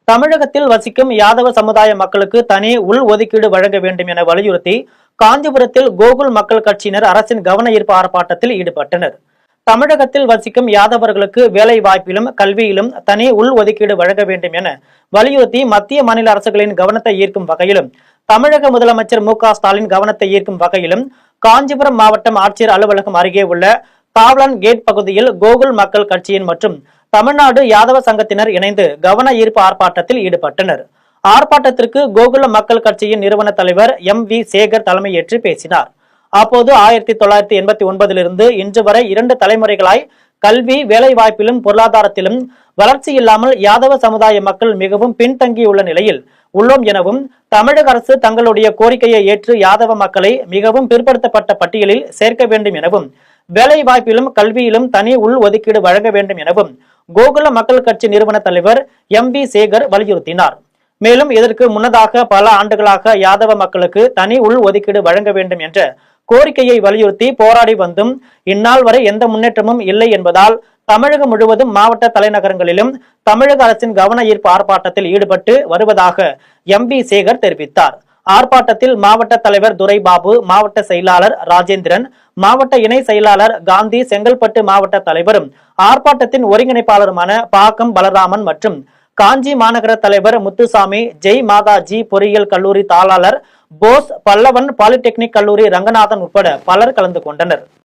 தமிழகத்தில் வசிக்கும் யாதவ சமுதாய மக்களுக்கு தனி உள் ஒதுக்கீடு வழங்க வேண்டும் என வலியுறுத்தி காஞ்சிபுரத்தில் கோகுல் மக்கள் கட்சியினர் அரசின் கவன ஈர்ப்பு ஆர்ப்பாட்டத்தில் ஈடுபட்டனர். தமிழகத்தில் வசிக்கும் யாதவர்களுக்கு வேலை வாய்ப்பிலும் கல்வியிலும் தனி உள் ஒதுக்கீடு வழங்க வேண்டும் என வலியுறுத்தி மத்திய மாநில அரசுகளின் கவனத்தை ஈர்க்கும் வகையிலும் தமிழக முதலமைச்சர் மு.க.ஸ்டாலின் கவனத்தை ஈர்க்கும் வகையிலும் காஞ்சிபுரம் மாவட்டம் ஆட்சியர் அலுவலகம் அருகே உள்ள காவலன் கேட் பகுதியில் கோகுல் மக்கள் கட்சியின் மற்றும் தமிழ்நாடு யாதவ சங்கத்தினர் இணைந்து கவன ஈர்ப்பு ஆர்ப்பாட்டத்தில் ஈடுபட்டனர். ஆர்ப்பாட்டத்திற்கு கோகுல மக்கள் கட்சியின் நிறுவன தலைவர் M.V. சேகர் தலைமையேற்று பேசினார். அப்போது 1989 இன்று வரை 2 தலைமுறைகளாய் கல்வி வேலை வாய்ப்பிலும் பொருளாதாரத்திலும் வளர்ச்சி இல்லாமல் யாதவ சமுதாய மக்கள் மிகவும் பின்தங்கியுள்ள நிலையில் உள்ளோம் எனவும் தமிழக அரசு தங்களுடைய கோரிக்கையை ஏற்று யாதவ மக்களை மிகவும் பிற்படுத்தப்பட்ட பட்டியலில் சேர்க்க வேண்டும் எனவும் வேலை வாய்ப்பிலும் கல்வியிலும் தனி உள் ஒதுக்கீடு வழங்க வேண்டும் எனவும் கோகுல மக்கள் கட்சி நிறுவன தலைவர் M.V. சேகர் வலியுறுத்தினார். மேலும் இதற்கு முன்னதாக பல ஆண்டுகளாக யாதவ மக்களுக்கு தனி உள் ஒதுக்கீடு வழங்க வேண்டும் என்ற கோரிக்கையை வலியுறுத்தி போராடி வந்தும் இந்நாள் வரை எந்த முன்னேற்றமும் இல்லை என்பதால் தமிழகம் முழுவதும் மாவட்ட தலைநகரங்களிலும் தமிழக அரசின் கவன ஈர்ப்பு ஆர்ப்பாட்டத்தில் ஈடுபட்டு வருவதாக M.V. சேகர் தெரிவித்தார். ஆர்ப்பாட்டத்தில் மாவட்ட தலைவர் துரைபாபு, மாவட்ட செயலாளர் ராஜேந்திரன், மாவட்ட இணை செயலாளர் காந்தி, செங்கல்பட்டு மாவட்ட தலைவரும் ஆர்ப்பாட்டத்தின் ஒருங்கிணைப்பாளருமான பாக்கம் பலராமன் மற்றும் காஞ்சி மாநகர தலைவர் முத்துசாமி, ஜெய் மாதாஜி பொறியியல் கல்லூரி தாளாளர் போஸ், பல்லவன் பாலிடெக்னிக் கல்லூரி ரங்கநாதன் உட்பட பலர் கலந்து கொண்டனர்.